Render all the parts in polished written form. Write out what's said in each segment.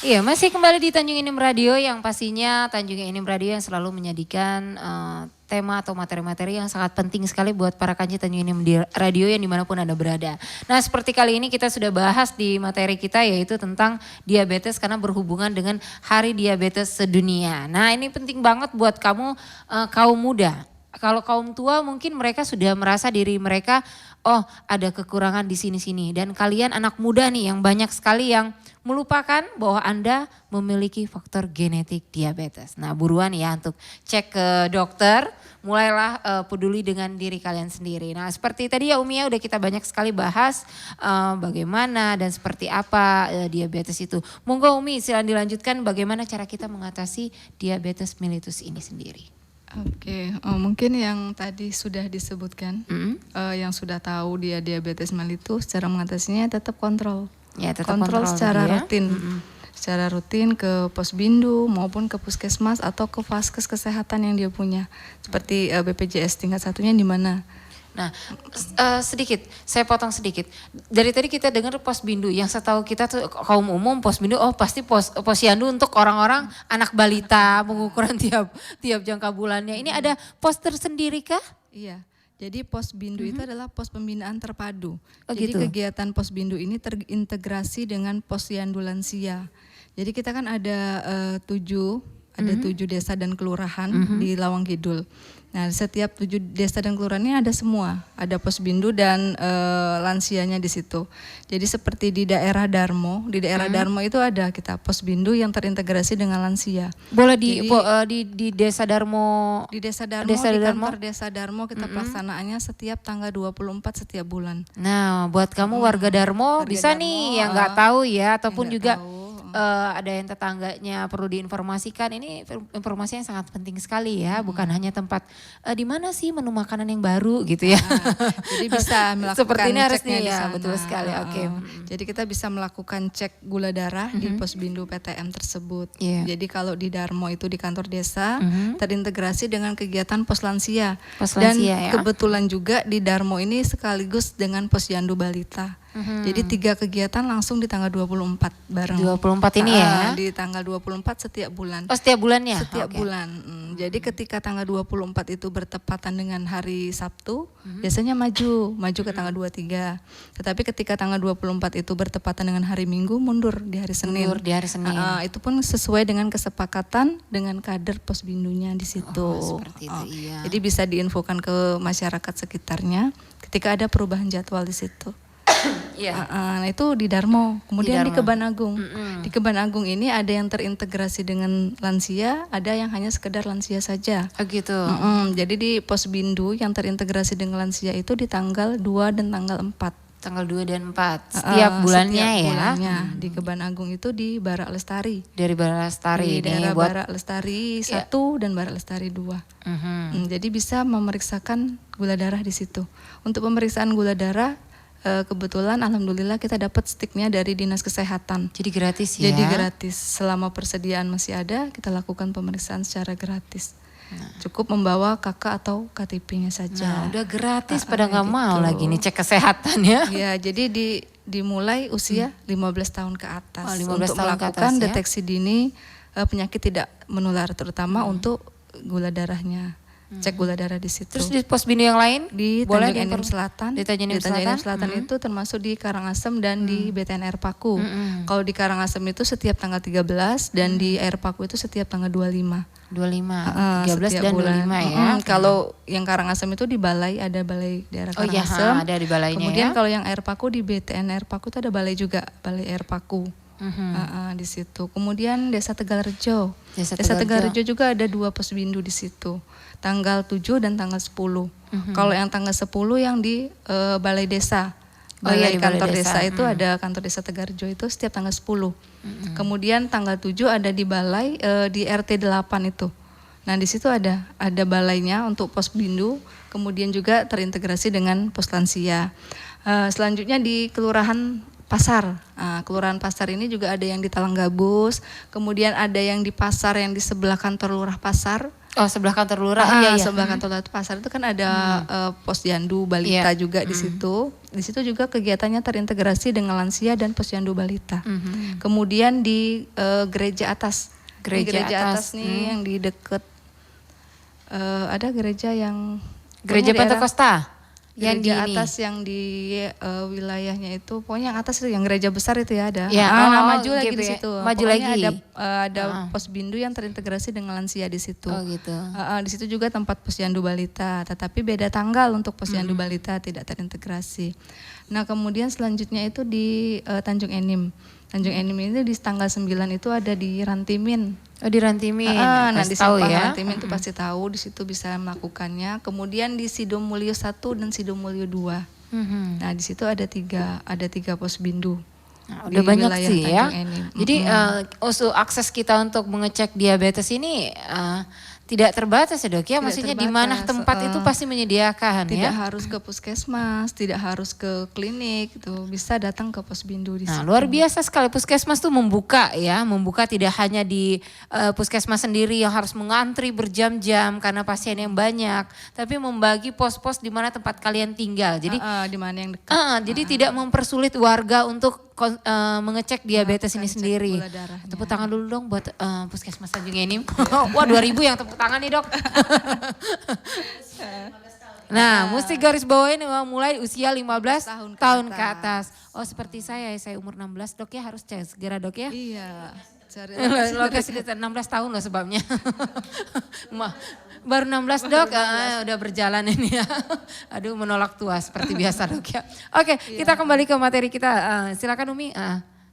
Iya, masih kembali di Tanjung Inim Radio yang pastinya Tanjung Inim Radio yang selalu menjadikan tema atau materi-materi yang sangat penting sekali buat para kanci Tanjung Inim Radio yang dimanapun Anda berada. Nah, seperti kali ini kita sudah bahas di materi kita yaitu tentang diabetes karena berhubungan dengan Hari Diabetes Sedunia. Nah, ini penting banget buat kamu kaum muda. Kalau kaum tua mungkin mereka sudah merasa diri mereka, oh ada kekurangan di sini-sini. Dan kalian anak muda nih yang banyak sekali yang melupakan bahwa Anda memiliki faktor genetik diabetes. Nah buruan ya untuk cek ke dokter, mulailah peduli dengan diri kalian sendiri. Nah seperti tadi ya Umi ya udah kita banyak sekali bahas bagaimana dan seperti apa diabetes itu. Monggo Umi silakan dilanjutkan bagaimana cara kita mengatasi diabetes mellitus ini sendiri. Oke, mungkin yang tadi sudah disebutkan, yang sudah tahu dia diabetes mellitus, cara mengatasinya tetap kontrol. Ya, tetap kontrol secara ya. rutin. Secara rutin ke Posbindu maupun ke puskesmas atau ke vaskes kesehatan yang dia punya. Seperti BPJS tingkat satunya di mana. Nah, sedikit, saya potong sedikit. Dari tadi kita dengar Posbindu, yang setahu kita tuh kaum umum Posbindu, oh pasti posyandu untuk orang-orang anak balita, pengukuran tiap jangka bulannya. Ini ada pos tersendiri kah? Iya. Jadi Posbindu itu adalah pos pembinaan terpadu. Jadi gitu. Kegiatan Posbindu ini terintegrasi dengan posyandu lansia. Jadi kita kan ada 7 desa dan kelurahan di Lawang Kidul. Nah, setiap 7 desa dan kelurahannya ada semua, ada Posbindu dan lansianya di situ. Jadi seperti di daerah Darmo, Darmo itu ada kita Posbindu yang terintegrasi dengan lansia. Boleh di Desa Darmo. Di Desa Darmo, di kantor Desa Darmo kita pelaksanaannya setiap tanggal 24 setiap bulan. Nah, buat kamu warga Darmo bisa Darmo, nih yang nggak tahu ya ataupun juga ada yang tetangganya perlu diinformasikan. Ini informasi yang sangat penting sekali ya, bukan hanya tempat di mana sih menu makanan yang baru gitu ya. Jadi bisa melakukan seperti ini harusnya ya, betul sekali. Oke. Jadi kita bisa melakukan cek gula darah di Posbindu PTM tersebut. Jadi kalau di Darmo itu di kantor desa terintegrasi dengan kegiatan pos lansia. Dan kebetulan juga di Darmo ini sekaligus dengan posyandu balita. Jadi 3 kegiatan langsung di tanggal 24 bareng. 24 ini ya? Di tanggal 24 setiap bulan. Oh setiap bulannya? Setiap bulan. Jadi ketika tanggal 24 itu bertepatan dengan hari Sabtu, biasanya maju ke tanggal 23. Tetapi ketika tanggal 24 itu bertepatan dengan hari Minggu, mundur di hari Senin. Itu pun sesuai dengan kesepakatan dengan kader Posbindunya di situ. Seperti itu, iya. Jadi bisa diinfokan ke masyarakat sekitarnya ketika ada perubahan jadwal di situ. Nah itu di Darmo, kemudian di Keban Agung. Di Keban Agung ini ada yang terintegrasi dengan lansia, ada yang hanya sekedar lansia saja. Gitu. Jadi di Posbindu yang terintegrasi dengan lansia itu di tanggal 2 dan tanggal 4. Tanggal 2 dan 4 setiap bulannya setiap ya. Bulannya. Di Keban Agung itu di Barak Lestari. Dari Barak Lestari. Di daerah Barak Lestari 1 dan Barak Lestari 2. Jadi bisa memeriksakan gula darah di situ. Untuk pemeriksaan gula darah kebetulan alhamdulillah kita dapat sticknya dari Dinas Kesehatan. Jadi gratis ya? Jadi gratis. Selama persediaan masih ada, kita lakukan pemeriksaan secara gratis. Cukup membawa kakak atau KTP-nya saja. Nah, udah gratis pada nggak mau lagi nih cek kesehatan ya? Ya, jadi dimulai usia 15 tahun ke atas. 15 untuk tahun melakukan ke atas, deteksi dini penyakit tidak menular, terutama untuk gula darahnya. Cek gula darah di situ. Terus di Posbindu yang lain? Di Tanjung Enim Selatan. Di Tanjung Enim Selatan itu termasuk di Karangasem dan di BTN Air Paku. Kalau di Karangasem itu setiap tanggal 13 dan di Air Paku itu setiap tanggal 25. 13 dan bulan. 25 ya. Kalau yang Karangasem itu di balai, ada balai daerah Karangasem. Ada di balainya. Kemudian kalau yang Air Paku di BTN Air Paku itu ada balai juga, balai Air Paku. Di situ. Kemudian Desa Tegalrejo. Desa Tegalrejo juga ada 2 Posbindu di situ. Tanggal 7 dan tanggal 10. Kalau yang tanggal 10 yang di Balai Desa. Balai kantor desa itu ada kantor Desa Tegalrejo itu setiap tanggal 10. Kemudian tanggal 7 ada di balai di RT 8 itu. Nah, di situ ada balainya untuk Posbindu, kemudian juga terintegrasi dengan pos lansia. Selanjutnya di Kelurahan Pasar. Kelurahan Pasar ini juga ada yang di Talanggabus, kemudian ada yang di pasar yang di sebelah kantor Lurah Pasar. Oh, sebelah kantor lurah. Iya. Sebelah kantor lurah pasar itu kan ada posyandu balita juga di situ. Di situ juga kegiatannya terintegrasi dengan lansia dan posyandu balita. Kemudian di gereja atas. Gereja atas nih yang di deket ada gereja yang Gereja Pentakosta. Gereja atas yang di wilayahnya itu, pokoknya yang atas itu yang gereja besar itu ya ada. Ya, maju lagi di situ. Maju lagi. Ada pos bindu yang terintegrasi dengan lansia di situ. Oh gitu. Di situ juga tempat posyandu balita, tetapi beda tanggal untuk posyandu balita tidak terintegrasi. Nah kemudian selanjutnya itu di Tanjung Enim. Tanjung Enim ini di tanggal 9 itu ada di Rantimin. Oh di Rantimin. Nah di tahu ya. Rantimin itu pasti tahu, di situ bisa melakukannya. Kemudian di Sidomulyo 1 dan Sidomulyo 2. Nah di situ ada tiga pos bindu. Nah, udah banyak sih ya. Jadi usul akses kita untuk mengecek diabetes ini tidak terbatas ya dok ya, maksudnya di mana tempat itu pasti menyediakan tidak harus ke puskesmas, tidak harus ke klinik, itu bisa datang ke pos bindu di situ. Luar biasa sekali puskesmas tuh membuka tidak hanya di puskesmas sendiri yang harus mengantri berjam-jam karena pasien yang banyak, tapi membagi pos-pos di mana tempat kalian tinggal. Jadi di mana yang dekat. Jadi tidak mempersulit warga untuk mengecek diabetes ini sendiri. Tepuk tangan dulu dong buat puskesmas Tanjung Enim. Wah 2000 yang tepuk tangan nih dok. Nah mesti garis bawain mulai usia 15 tahun ke atas. Oh seperti saya umur 16 dok ya, harus cek segera dok ya. Iya. Lokasi 16 tahun loh sebabnya. Baru 16 dok, udah berjalan ini ya. Aduh menolak tua seperti biasa dok ya. Oke, kita kembali ke materi kita. Silakan Umi.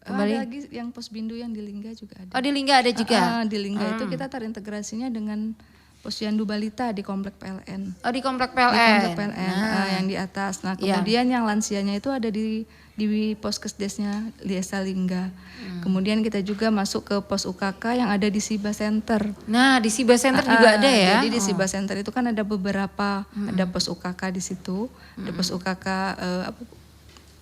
Kembali. Ada lagi yang pos bindu yang di Lingga juga ada. Oh di Lingga ada juga? Di Lingga itu kita terintegrasinya dengan posyandu balita di Komplek PLN. Oh di Komplek PLN? Di Komplek PLN yang di atas. Nah kemudian yang lansianya itu ada di Poskesdesnya Desa Lingga. Kemudian kita juga masuk ke pos UKK yang ada di Siba Center. Nah di Siba Center juga ada ya? Jadi di Siba Center itu kan ada beberapa, ada pos UKK di situ, ada pos UKK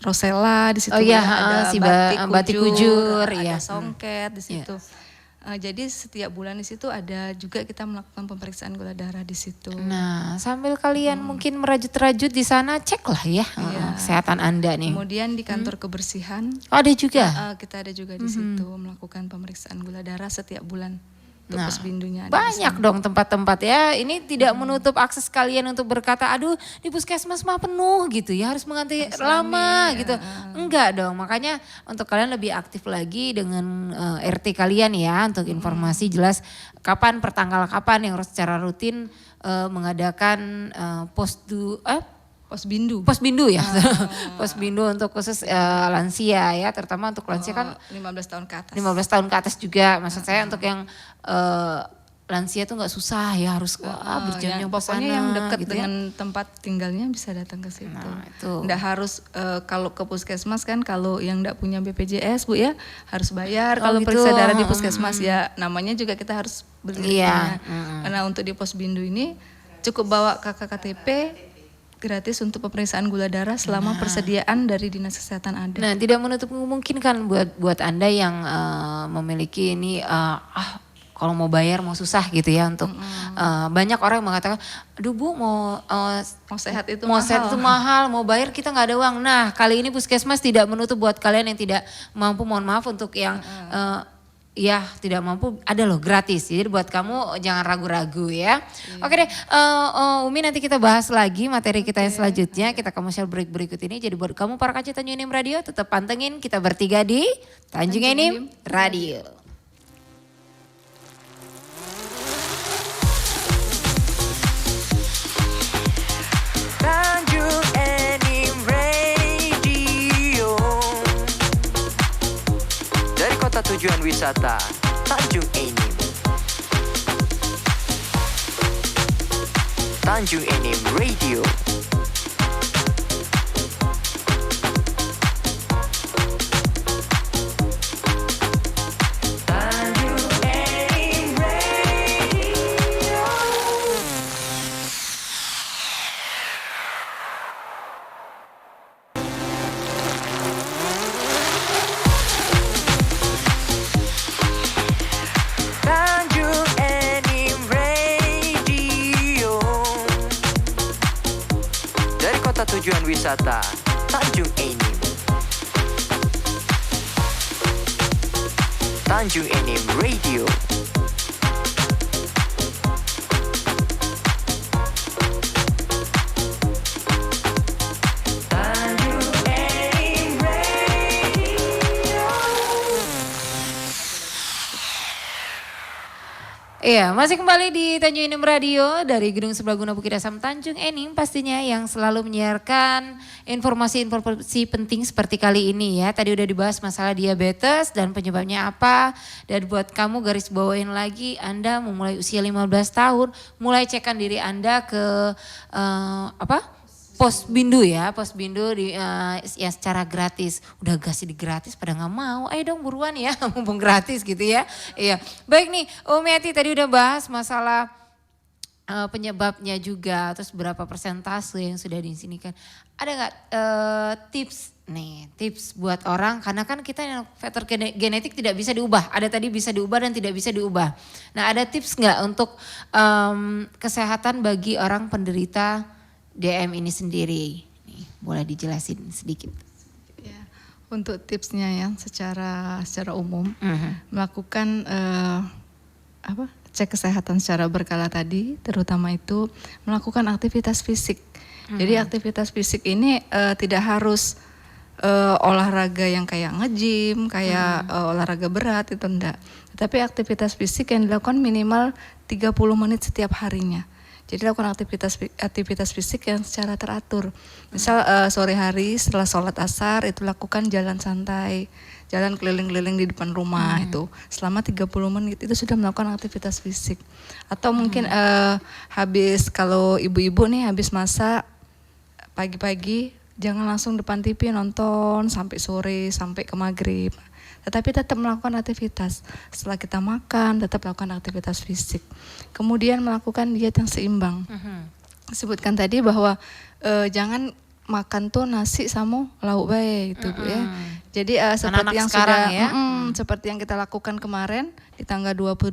Rosella di situ, ada batik kujur, ada songket di situ. Jadi setiap bulan di situ ada juga kita melakukan pemeriksaan gula darah di situ. Nah, sambil kalian mungkin merajut-rajut di sana, ceklah ya kesehatan Anda nih. Kemudian di kantor kebersihan. Oh, ada juga? Kita ada juga di situ melakukan pemeriksaan gula darah setiap bulan. Nah, banyak dong tempat-tempat ya. Ini tidak menutup akses kalian untuk berkata, aduh di puskesmas mah penuh gitu ya, harus mengantri lama gitu. Enggak dong, makanya untuk kalian lebih aktif lagi dengan RT kalian ya, untuk informasi jelas kapan pertanggal kapan yang harus secara rutin mengadakan pos bindu ya. Pos bindu untuk khusus lansia ya, terutama untuk lansia kan 15 tahun ke atas. 15 tahun ke atas juga. Maksud saya untuk yang lansia tuh nggak susah ya, harus berjam-jam ke sana. Pokoknya yang dekat gitu dengan tempat tinggalnya bisa datang ke situ. Nah, itu. Nggak harus kalau ke puskesmas kan, kalau yang nggak punya BPJS Bu ya harus bayar. Kalau gitu. periksa darah di puskesmas ya namanya juga kita harus beli. Iya. Karena untuk di pos bindu ini cukup bawa KKTP gratis untuk pemeriksaan gula darah selama persediaan dari Dinas Kesehatan ada. Nah, tidak menutup kemungkinan kan buat Anda yang memiliki ini kalau mau bayar mau susah gitu ya untuk banyak orang yang mengatakan, aduh Bu mau sehat itu mahal, mau bayar kita nggak ada uang. Nah, kali ini Puskesmas tidak menutup buat kalian yang tidak mampu, mohon maaf untuk yang ya tidak mampu, ada loh gratis. Jadi buat kamu jangan ragu-ragu ya. Oke deh, Umi nanti kita bahas lagi materi kita yang selanjutnya. Kita commercial break berikut ini. Jadi buat kamu para kaca Tanjung Enim Radio tetap pantengin kita bertiga di Tanjung Enim Radio. Tanjung Enim Radio. Dari kota tujuan wisata Tanjung Enim. Tanjung Enim Radio. Wisata Tanjung Enim. Tanjung Enim Radio. Iya, masih kembali di Tanjung Enim Radio dari Gedung Sebraguna Bukit Asam Tanjung Enim pastinya yang selalu menyiarkan informasi-informasi penting seperti kali ini ya. Tadi udah dibahas masalah diabetes dan penyebabnya apa. Dan buat kamu garis bawain lagi, Anda memulai usia 15 tahun, mulai cekkan diri Anda ke Posbindu ya, Posbindu ya secara gratis. Udah kasih di gratis pada nggak mau, ayo dong buruan ya, mumpung gratis gitu ya. Iya, baik nih Umiati tadi udah bahas masalah penyebabnya juga, terus berapa persentase yang sudah disinikan. Ada nggak tips buat orang, karena kan kita yang faktor genetik tidak bisa diubah, ada tadi bisa diubah dan tidak bisa diubah. Nah ada tips nggak untuk kesehatan bagi orang penderita DM ini sendiri? Nih, boleh dijelasin sedikit. Ya, untuk tipsnya yang secara umum melakukan cek kesehatan secara berkala tadi, terutama itu melakukan aktivitas fisik. Jadi aktivitas fisik ini tidak harus olahraga yang kayak nge-gym, kayak olahraga berat, itu enggak. Tetapi aktivitas fisik yang dilakukan minimal 30 menit setiap harinya. Jadi lakukan aktivitas fisik yang secara teratur. Misal sore hari setelah sholat asar itu lakukan jalan santai, jalan keliling-keliling di depan rumah itu selama 30 menit itu sudah melakukan aktivitas fisik. Atau mungkin habis, kalau ibu-ibu nih habis masak pagi-pagi jangan langsung depan TV nonton sampai sore, sampai ke maghrib. Tetapi tetap melakukan aktivitas. Setelah kita makan, tetap melakukan aktivitas fisik. Kemudian melakukan diet yang seimbang. Sebutkan tadi bahwa jangan makan tuh nasi sama lauk bae gitu Bu ya. Jadi seperti yang sudah ya. Seperti yang kita lakukan kemarin di tanggal 28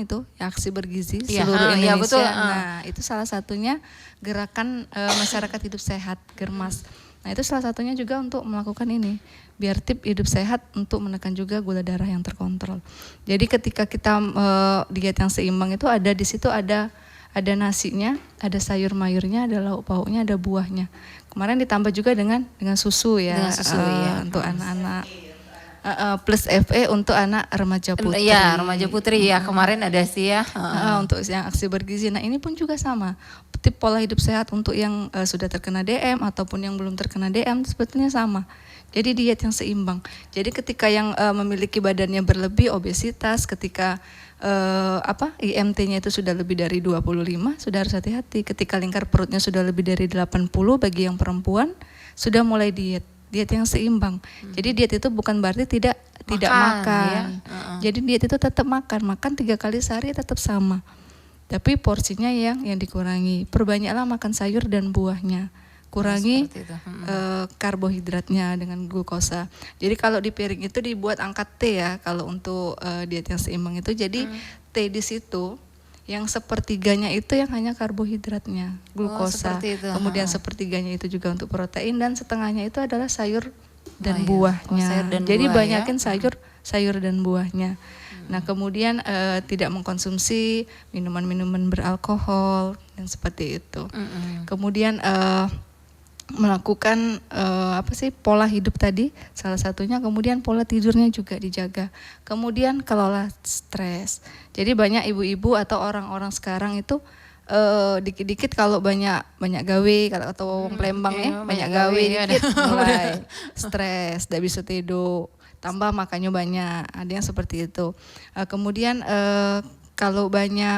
itu aksi bergizi Ya, seluruh Indonesia. ya, betul. Nah, itu salah satunya gerakan masyarakat hidup sehat, Germas. Nah, itu salah satunya juga untuk melakukan ini, biar tip hidup sehat untuk menekan juga gula darah yang terkontrol. Jadi ketika kita diet yang seimbang itu ada di situ ada nasinya, ada sayur mayurnya, ada lauk pauknya, ada buahnya. Kemarin ditambah juga dengan susu ya, ya. Untuk anak-anak. Plus FE untuk anak remaja putri. Iya, remaja putri ya, kemarin ada sih ya. Untuk yang aksi bergizi. Nah, ini pun juga sama. Tip pola hidup sehat untuk yang sudah terkena DM ataupun yang belum terkena DM sebetulnya sama. Jadi diet yang seimbang. Jadi ketika yang memiliki badannya berlebih, obesitas, ketika IMT-nya itu sudah lebih dari 25, sudah harus hati-hati. Ketika lingkar perutnya sudah lebih dari 80 bagi yang perempuan, sudah mulai diet yang seimbang. Jadi diet itu bukan berarti tidak makan. Ya. Jadi diet itu tetap makan 3 kali sehari tetap sama. Tapi porsinya yang dikurangi. Perbanyaklah makan sayur dan buahnya. Kurangi karbohidratnya dengan glukosa. Jadi kalau di piring itu dibuat angka T ya, kalau untuk diet yang seimbang itu. Jadi T di situ yang sepertiganya itu yang hanya karbohidratnya, glukosa. Kemudian sepertiganya itu juga untuk protein dan setengahnya itu adalah sayur dan buahnya. Jadi banyakin sayur dan buahnya. Nah, kemudian tidak mengkonsumsi minuman-minuman beralkohol yang seperti itu. Kemudian melakukan pola hidup tadi salah satunya, kemudian pola tidurnya juga dijaga, kemudian kelola stres. Jadi banyak ibu-ibu atau orang-orang sekarang itu dikit-dikit kalau banyak gawe, atau wong Palembang banyak gawe dikit mulai stres, tidak bisa tidur, tambah makannya banyak, ada yang seperti itu. Kemudian kalau banyak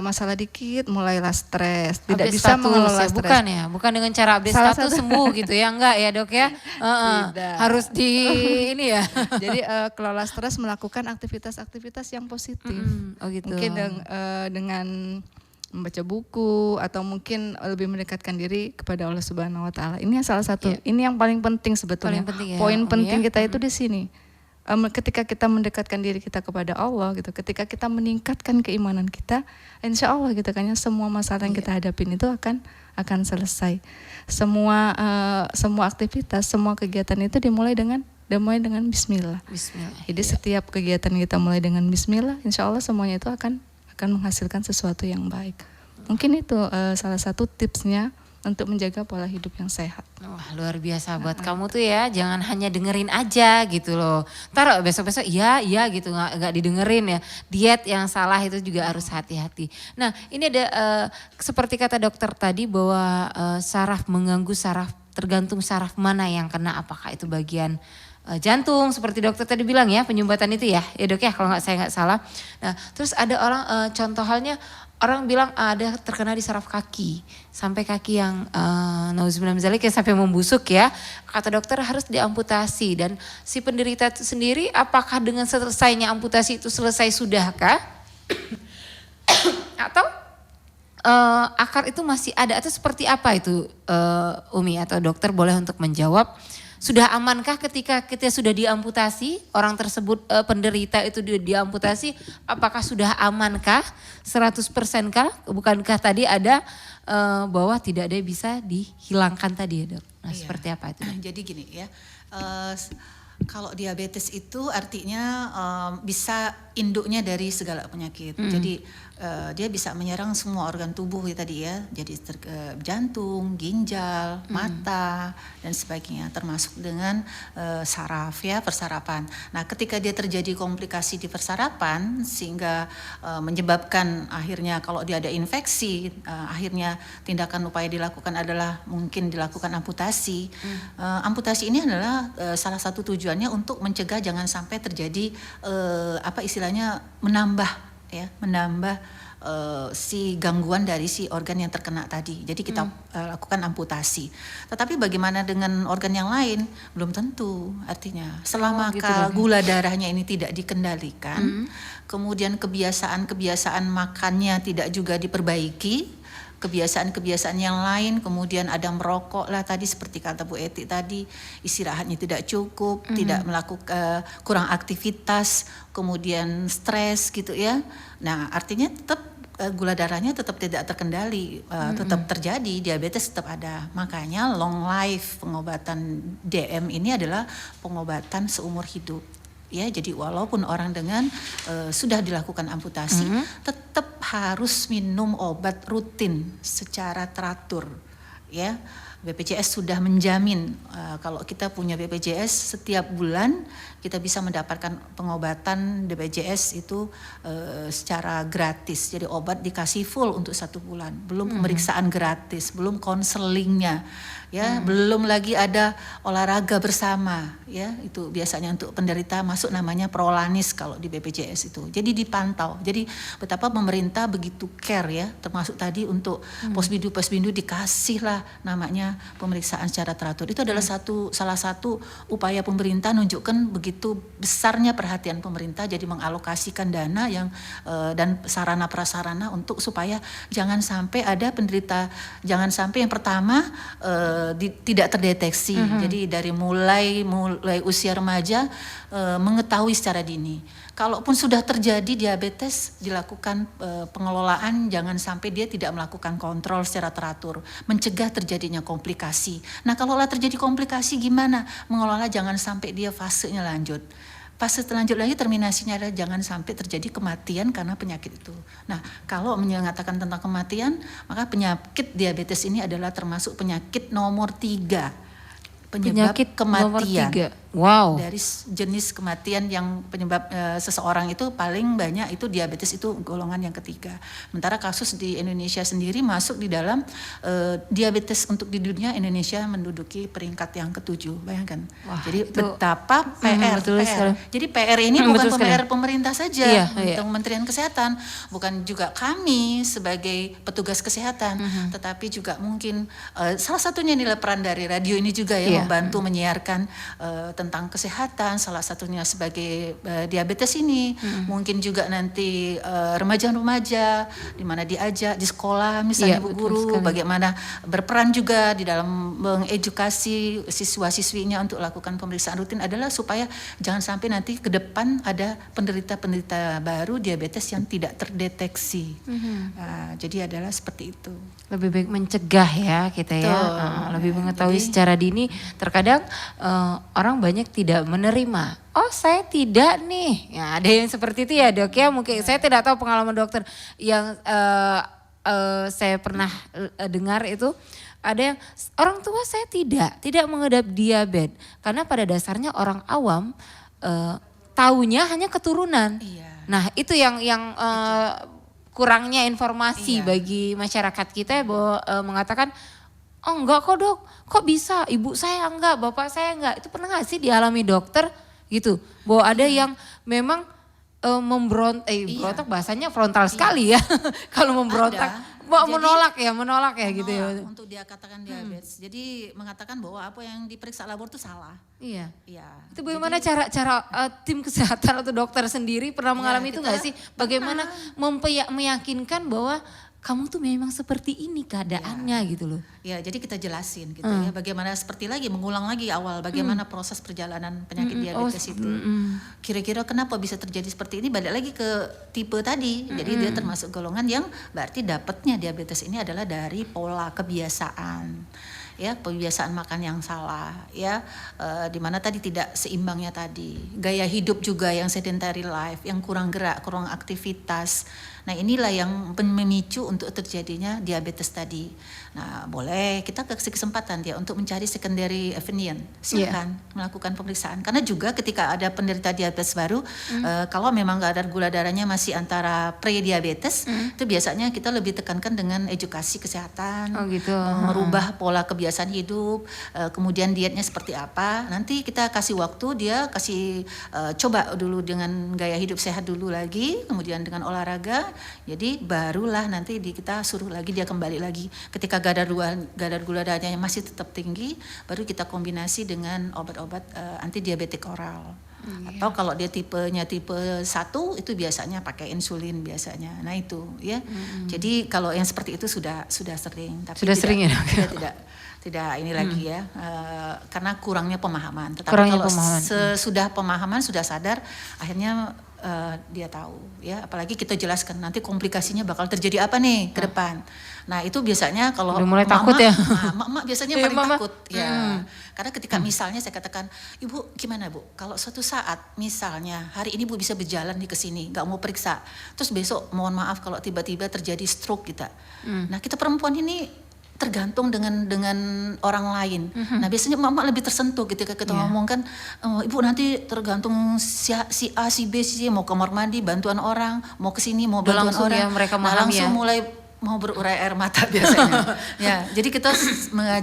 masalah dikit mulailah stres, tidak bisa mengelola stres. Bukan dengan cara update status sembuh gitu ya, enggak ya Dok ya. Harus di ini ya. Jadi kelola stres, melakukan aktivitas yang positif. Gitu. Mungkin dengan membaca buku atau mungkin lebih mendekatkan diri kepada Allah Subhanahu wa taala. Ini salah satu. Ini yang paling penting sebetulnya. Poin penting kita itu di sini. Ketika kita mendekatkan diri kita kepada Allah gitu, ketika kita meningkatkan keimanan kita, insya Allah gitu kan ya, semua masalah yang kita hadapin itu akan akan selesai. Semua aktivitas, semua kegiatan itu dimulai dengan Bismillah. Bismillah. Jadi setiap kegiatan kita mulai dengan Bismillah, insya Allah semuanya itu akan menghasilkan sesuatu yang baik. Mungkin itu salah satu tipsnya untuk menjaga pola hidup yang sehat. Wah, luar biasa buat kamu tuh ya, jangan hanya dengerin aja gitu loh. Ntar besok-besok iya gitu nggak didengerin ya. Diet yang salah itu juga harus hati-hati. Nah ini ada seperti kata dokter tadi bahwa saraf mengganggu saraf, tergantung saraf mana yang kena, apakah itu bagian jantung seperti dokter tadi bilang ya, penyumbatan itu ya dok ya kalau saya nggak salah. Nah terus ada orang contoh halnya orang bilang ada terkena di saraf kaki, sampai kaki yang nauzubillah min dzalik sampai membusuk ya. Kata dokter harus diamputasi, dan si penderita itu sendiri apakah dengan selesainya amputasi itu selesai sudahkah? Atau akar itu masih ada atau seperti apa itu Umi atau dokter boleh untuk menjawab? Sudah amankah ketika kita sudah diamputasi, orang tersebut penderita itu diamputasi, apakah sudah amankah 100% kah? Bukankah tadi ada bahwa tidak ada bisa dihilangkan tadi ya dok? Nah iya. Seperti apa itu? Jadi gini ya, kalau diabetes itu artinya bisa induknya dari segala penyakit. Jadi dia bisa menyerang semua organ tubuh ya tadi ya. Jadi jantung, ginjal, mata dan sebagainya, termasuk dengan saraf ya, persarapan. Nah, ketika dia terjadi komplikasi di persarapan sehingga menyebabkan akhirnya kalau dia ada infeksi, akhirnya tindakan upaya dilakukan adalah mungkin dilakukan amputasi. Amputasi ini adalah salah satu tujuannya untuk mencegah jangan sampai terjadi istilahnya menambah si gangguan dari si organ yang terkena tadi. Jadi kita lakukan amputasi. Tetapi bagaimana dengan organ yang lain? Belum tentu. Artinya selama gula darahnya ini tidak dikendalikan, kemudian kebiasaan makannya tidak juga diperbaiki, kebiasaan-kebiasaan yang lain, kemudian ada merokok lah tadi seperti kata Bu Eti tadi, istirahatnya tidak cukup, tidak melakukan kurang aktivitas, kemudian stres gitu ya. Nah artinya tetap gula darahnya tetap tidak terkendali, tetap terjadi, diabetes tetap ada. Makanya long life pengobatan DM ini adalah pengobatan seumur hidup. Ya, jadi walaupun orang dengan sudah dilakukan amputasi, tetap harus minum obat rutin secara teratur. Ya, BPJS sudah menjamin kalau kita punya BPJS setiap bulan kita bisa mendapatkan pengobatan BPJS itu secara gratis. Jadi obat dikasih full untuk 1 bulan, belum pemeriksaan gratis, belum konselingnya. Ya, belum lagi ada olahraga bersama, ya itu biasanya untuk penderita masuk namanya prolanis kalau di BPJS itu. Jadi dipantau. Jadi betapa pemerintah begitu care ya, termasuk tadi untuk posbindu dikasih lah namanya pemeriksaan secara teratur. Itu adalah salah satu upaya pemerintah nunjukkan begitu besarnya perhatian pemerintah, jadi mengalokasikan dana yang dan sarana prasarana untuk supaya jangan sampai ada penderita, jangan sampai yang pertama tidak terdeteksi. Jadi dari mulai usia remaja mengetahui secara dini. Kalaupun sudah terjadi diabetes, dilakukan pengelolaan, jangan sampai dia tidak melakukan kontrol secara teratur, mencegah terjadinya komplikasi. Nah, kalau terjadi komplikasi gimana? Mengelola jangan sampai dia fasenya lanjut. Fase lanjut lagi terminasinya adalah jangan sampai terjadi kematian karena penyakit itu. Nah, kalau mengatakan tentang kematian, maka penyakit diabetes ini adalah termasuk penyakit nomor 3. Penyakit kematian. Nomor 3. Wow. Dari jenis kematian yang penyebab seseorang itu paling banyak itu diabetes itu golongan yang ketiga. Sementara kasus di Indonesia sendiri masuk di dalam diabetes untuk di dunia, Indonesia menduduki peringkat yang ke-7. Bayangkan. Wah, jadi itu, betapa PR. Jadi PR ini bukan PR pemerintah saja, Kementerian Kesehatan, bukan juga kami sebagai petugas kesehatan, tetapi juga mungkin salah satunya nilai peran dari radio ini juga ya, membantu menyiarkan tentang kesehatan, salah satunya sebagai diabetes ini. Mungkin juga nanti remaja-remaja di mana diajak di sekolah misalnya Bu Guru bagaimana berperan juga di dalam mengedukasi siswa-siswinya untuk lakukan pemeriksaan rutin adalah supaya jangan sampai nanti ke depan ada penderita-penderita baru diabetes yang tidak terdeteksi. Jadi adalah seperti itu. Lebih baik mencegah ya kita ya, lebih mengetahui secara dini. Terkadang orang banyak tidak menerima. Oh saya tidak nih, ya ada yang seperti itu ya Dok ya. Mungkin saya tidak tahu pengalaman dokter yang saya pernah dengar itu. Ada yang orang tua saya tidak mengidap diabetes karena pada dasarnya orang awam taunya hanya keturunan. Nah itu yang kurangnya informasi bagi masyarakat kita bahwa mengatakan oh enggak kok Dok, kok bisa ibu saya enggak, bapak saya enggak. Itu pernah gak sih dialami dokter gitu? Bahwa ada yang memang berontak bahasanya frontal sekali ya. Kalau memberontak menolak ya gitu ya. Untuk dia katakan diabetes. Jadi mengatakan bahwa apa yang diperiksa labor itu salah. Iya. Itu bagaimana cara tim kesehatan atau dokter sendiri pernah mengalami itu nggak sih? Bagaimana meyakinkan bahwa kamu tuh memang seperti ini keadaannya gitu loh. Ya, jadi kita jelasin gitu ya. Bagaimana mengulang lagi awal bagaimana proses perjalanan penyakit diabetes itu. Kira-kira kenapa bisa terjadi seperti ini? Balik lagi ke tipe tadi. Jadi dia termasuk golongan yang berarti dapatnya diabetes ini adalah dari pola kebiasaan. Ya, kebiasaan makan yang salah ya, di mana tadi tidak seimbangnya tadi, gaya hidup juga yang sedentary life, yang kurang gerak, kurang aktivitas. Nah inilah yang memicu untuk terjadinya diabetes tadi. Nah boleh kita kasih kesempatan dia untuk mencari secondary event, silakan melakukan pemeriksaan. Karena juga ketika ada penderita diabetes baru, kalau memang kadar gula darahnya masih antara pre-diabetes, itu biasanya kita lebih tekankan dengan edukasi kesehatan, merubah pola kebiasaan hidup, kemudian dietnya seperti apa. Nanti kita kasih waktu dia, coba dulu dengan gaya hidup sehat dulu lagi, kemudian dengan olahraga. Jadi barulah nanti kita suruh lagi dia kembali lagi. Ketika kadar gula darahnya masih tetap tinggi, baru kita kombinasi dengan obat-obat anti diabetik oral. Atau kalau dia tipe 1 itu biasanya pakai insulin biasanya. Nah itu ya. Jadi kalau yang seperti itu sudah sering. Tapi sering ya. Tidak ini lagi ya, karena kurangnya pemahaman. Tetapi kalau sesudah pemahaman, sudah sadar, akhirnya dia tahu ya. Apalagi kita jelaskan nanti komplikasinya bakal terjadi apa nih ke depan. Nah itu biasanya kalau mulai takut ya. Mak biasanya paling takut ya. Karena ketika misalnya saya katakan, Ibu gimana Bu? Kalau suatu saat misalnya hari ini Bu bisa berjalan nih ke sini, nggak mau periksa, terus besok mohon maaf kalau tiba-tiba terjadi stroke kita. Nah kita perempuan ini tergantung dengan orang lain. Nah biasanya mama lebih tersentuh ketika kita ngomong kan, Ibu nanti tergantung si A, si B, si C, mau kamar mandi, bantuan orang, mau kesini, mau bantuan langsung orang. Ya, mereka langsung mulai mau berurai air mata biasanya. Ya, jadi kita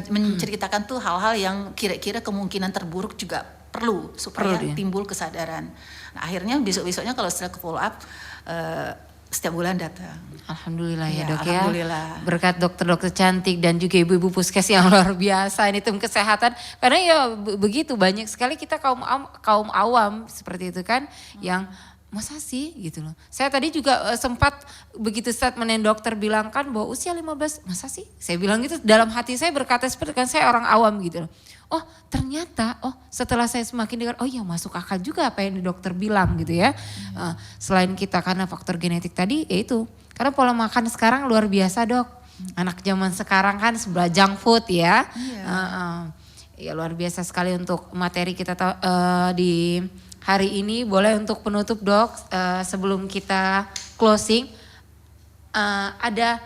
menceritakan tuh hal-hal yang kira-kira kemungkinan terburuk juga perlu supaya timbul kesadaran. Nah, akhirnya besok-besoknya kalau setelah ke follow up setiap bulan datang. Alhamdulillah ya Dok alhamdulillah. Ya. Berkat dokter-dokter cantik dan juga ibu-ibu puskes yang luar biasa ini tim kesehatan. Karena ya begitu banyak sekali kita kaum awam seperti itu kan yang masa sih gitu loh. Saya tadi juga sempat begitu statement yang dokter bilang kan bahwa usia 15, masa sih? Saya bilang gitu dalam hati saya berkata seperti kan saya orang awam gitu loh. Oh ternyata, setelah saya semakin dengar, oh iya masuk akal juga apa yang dokter bilang gitu ya. Selain kita karena faktor genetik tadi, yaitu karena pola makan sekarang luar biasa Dok. Anak zaman sekarang kan sebelah junk food ya. Ya luar biasa sekali untuk materi kita di hari ini. Boleh untuk penutup Dok, sebelum kita closing, ada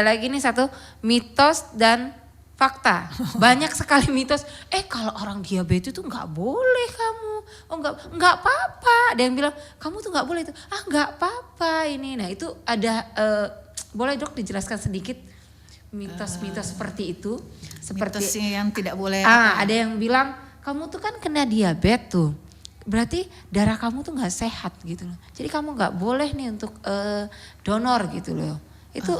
lagi nih satu mitos dan fakta. Banyak sekali mitos. Kalau orang diabetes itu nggak boleh kamu. Oh nggak apa-apa. Ada yang bilang kamu tuh nggak boleh itu. Nggak apa-apa ini. Nah itu ada. Boleh Dok dijelaskan sedikit mitos-mitos seperti itu. Seperti mitos yang tidak boleh. Ada yang bilang kamu tuh kan kena diabetes tuh. Berarti darah kamu tuh nggak sehat gitu loh. Jadi kamu nggak boleh nih untuk donor gitu loh. Itu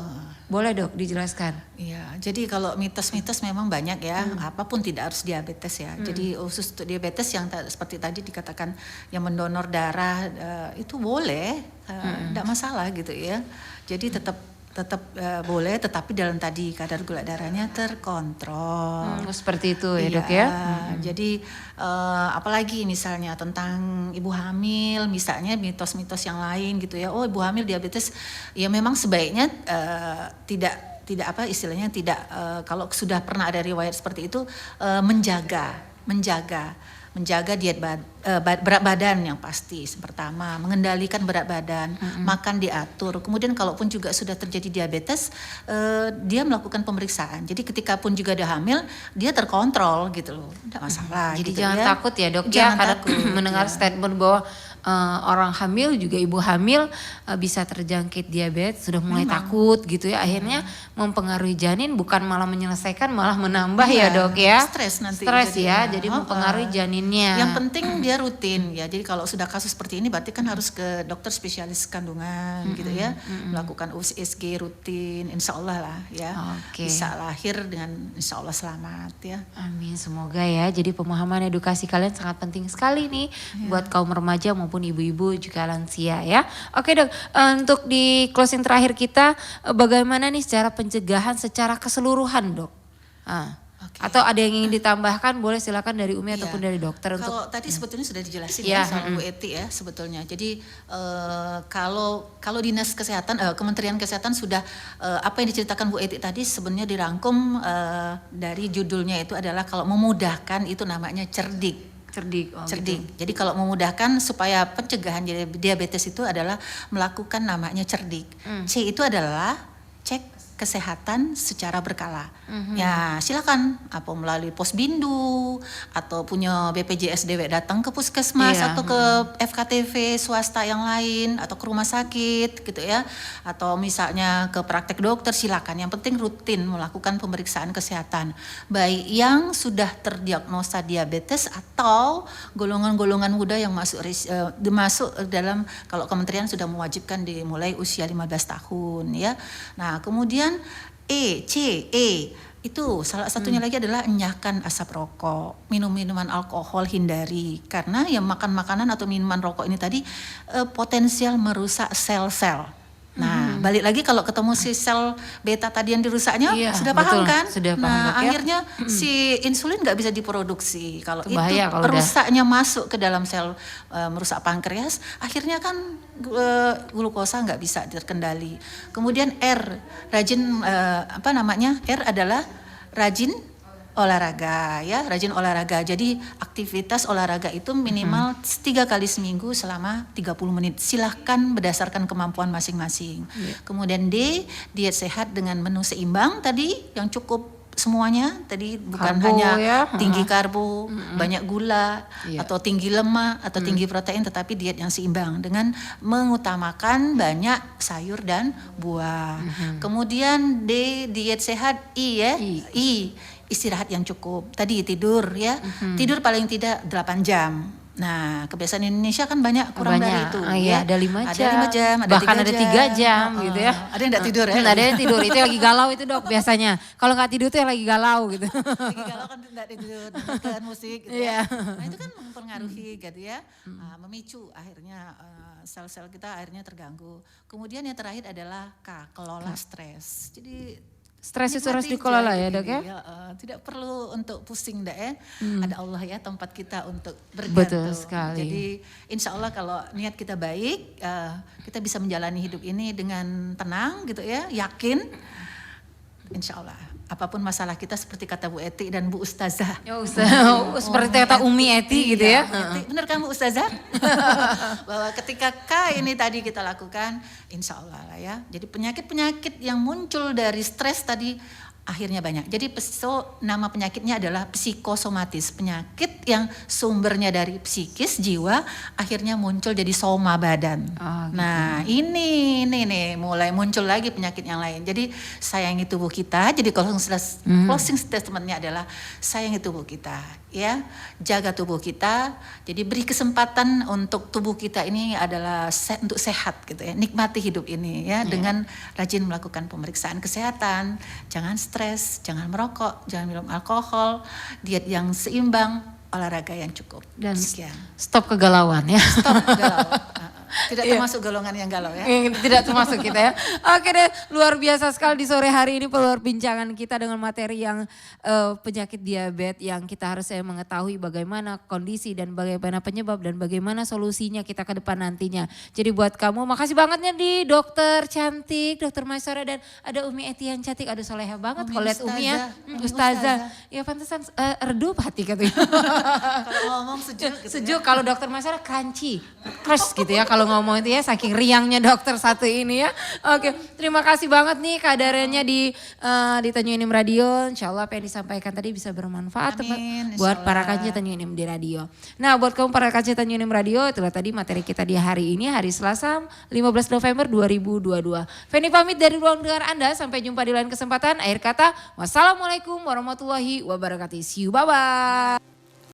boleh Dok dijelaskan? Iya, jadi kalau mitos-mitos memang banyak ya, apapun tidak harus diabetes ya. Jadi khusus untuk diabetes yang seperti tadi dikatakan yang mendonor darah itu boleh, tidak masalah gitu ya. Jadi tetap boleh, tetapi dalam tadi kadar gula darahnya terkontrol. Seperti itu ya Dok ya. Jadi apalagi misalnya tentang ibu hamil, misalnya mitos-mitos yang lain gitu ya. Oh, ibu hamil diabetes, ya memang sebaiknya tidak apa istilahnya tidak kalau sudah pernah ada riwayat seperti itu menjaga diet berat badan yang pasti pertama, mengendalikan berat badan, makan diatur. Kemudian kalaupun juga sudah terjadi diabetes, dia melakukan pemeriksaan. Jadi ketika pun juga ada hamil, dia terkontrol gitu loh, tidak masalah. Jadi gitu jangan ya. takut ya Dok Jangan ya, karena takut, mendengar statement bahwa orang hamil juga ibu hamil bisa terjangkit diabetes, sudah mulai takut gitu ya. Akhirnya mempengaruhi janin, bukan malah menyelesaikan, malah menambah ya Dok ya. Stres nanti. Stres ya, jadi mempengaruhi janinnya. Yang penting dia rutin ya. Jadi kalau sudah kasus seperti ini berarti kan harus ke dokter spesialis kandungan gitu ya. Melakukan USG rutin, insya Allah lah ya. Bisa lahir dengan insya Allah selamat ya. Amin, semoga ya. Jadi pemahaman edukasi kalian sangat penting sekali nih buat kaum remaja maupun ibu-ibu juga lansia ya. Oke Dok, untuk di closing terakhir kita, bagaimana nih secara pencegahan secara keseluruhan Dok? Atau ada yang ingin ditambahkan, boleh silakan dari Umi ataupun dari dokter. Kalau tadi sebetulnya sudah dijelasin ya sama Bu Eti ya sebetulnya. Jadi kalau dinas kesehatan, Kementerian Kesehatan sudah apa yang diceritakan Bu Eti tadi sebenarnya dirangkum dari judulnya itu adalah kalau memudahkan itu namanya cerdik. Cerdik. Jadi kalau memudahkan supaya pencegahan diabetes itu adalah melakukan namanya cerdik. C itu adalah cek kesehatan secara berkala. Ya silakan apa melalui Posbindu atau punya BPJS DW datang ke puskesmas atau ke FKTV swasta yang lain atau ke rumah sakit gitu ya. Atau misalnya ke praktek dokter silakan. Yang penting rutin melakukan pemeriksaan kesehatan. Baik yang sudah terdiagnosa diabetes atau golongan-golongan muda yang masuk dalam kalau kementerian sudah mewajibkan dimulai usia 15 tahun ya. Nah, kemudian E itu salah satunya lagi adalah enyahkan asap rokok, minum minuman alkohol hindari karena yang makan makanan atau minuman rokok ini tadi potensial merusak sel-sel. Nah, balik lagi kalau ketemu si sel beta tadi yang dirusaknya, sudah paham kan? Sudah paham, nah, akhirnya si insulin nggak bisa diproduksi. Kalau itu kalau rusaknya masuk ke dalam sel merusak pankreas, akhirnya kan glukosa nggak bisa terkendali. Kemudian R, rajin R adalah rajin olahraga ya, rajin olahraga. Jadi aktivitas olahraga itu minimal 3 kali seminggu selama 30 menit. Silahkan berdasarkan kemampuan masing-masing. Kemudian D, diet sehat dengan menu seimbang tadi yang cukup semuanya tadi, bukan karbo, hanya ya. Tinggi karbo, banyak gula atau tinggi lemak atau tinggi protein, tetapi diet yang seimbang dengan mengutamakan banyak sayur dan buah. Kemudian D, diet sehat. I ya. I istirahat yang cukup. Tadi tidur ya. Tidur paling tidak 8 jam. Nah, kebiasaan Indonesia kan kurang dari itu. Ada 5 jam. Ada 5 jam, bahkan ada 3 jam gitu ya. Ada yang enggak tidur ya. Ada yang tidur, itu yang lagi galau itu Dok biasanya. Kalau nggak tidur tuh yang lagi galau gitu. Lagi galau kan enggak tidur, dengarkan musik gitu ya. Nah, itu kan mempengaruhi gitu ya. Memicu akhirnya sel-sel kita akhirnya terganggu. Kemudian yang terakhir adalah K, kelola stres. Jadi stres itu harus dikelola ya Dok ya? Tidak perlu untuk pusing dah ya. Ada Allah ya tempat kita untuk bergantung. Betul sekali. Jadi insya Allah kalau niat kita baik, kita bisa menjalani hidup ini dengan tenang gitu ya, yakin. Insya Allah apapun masalah kita seperti kata Bu Eti dan Bu Ustazah. Seperti kata Umi Eti gitu ya. Benar kan Bu Ustazah? Bahwa ketika K ini tadi kita lakukan, insya Allah lah ya. Jadi penyakit-penyakit yang muncul dari stres tadi akhirnya banyak. Jadi nama penyakitnya adalah psikosomatis, penyakit yang sumbernya dari psikis jiwa akhirnya muncul jadi soma badan. Nah ini nih mulai muncul lagi penyakit yang lain. Jadi sayangi tubuh kita. Jadi closing statementnya adalah sayangi tubuh kita. ya, jaga tubuh kita. Jadi beri kesempatan untuk tubuh kita ini adalah untuk sehat gitu ya. Nikmati hidup ini ya dengan rajin melakukan pemeriksaan kesehatan, jangan stres, jangan merokok, jangan minum alkohol, diet yang seimbang, olahraga yang cukup. Dan sekian. Stop kegalauan ya. Stop galau. Tidak termasuk golongan yang galau ya. Tidak termasuk kita ya. Oke deh, luar biasa sekali di sore hari ini perbincangan kita dengan materi yang penyakit diabetes yang kita harus mengetahui bagaimana kondisi dan bagaimana penyebab dan bagaimana solusinya kita ke depan nantinya. Jadi buat kamu makasih bangetnya di dokter cantik, dokter Maisara dan ada Umi Eti yang cantik, ada soleha banget kalau lihat Umi ya. Ustazah. Ya pantesan redup hati katanya. Kalau ngomong sejuk gitu sejuk, kalau dokter Maisara crunchy, crush gitu ya kalau ngomong itu ya, saking riangnya dokter satu ini ya. Oke, terima kasih banget nih kadarnya di Tanjung Enim Radio. Insya Allah apa yang disampaikan tadi bisa bermanfaat buat para kanci Tanjung Enim di radio. Nah buat kamu para kanci Tanjung Enim Radio, itulah tadi materi kita di hari ini, hari Selasa 15 November 2022. Feni pamit dari ruang dengar Anda, sampai jumpa di lain kesempatan. Akhir kata, wassalamualaikum warahmatullahi wabarakatuh. See you, bye-bye.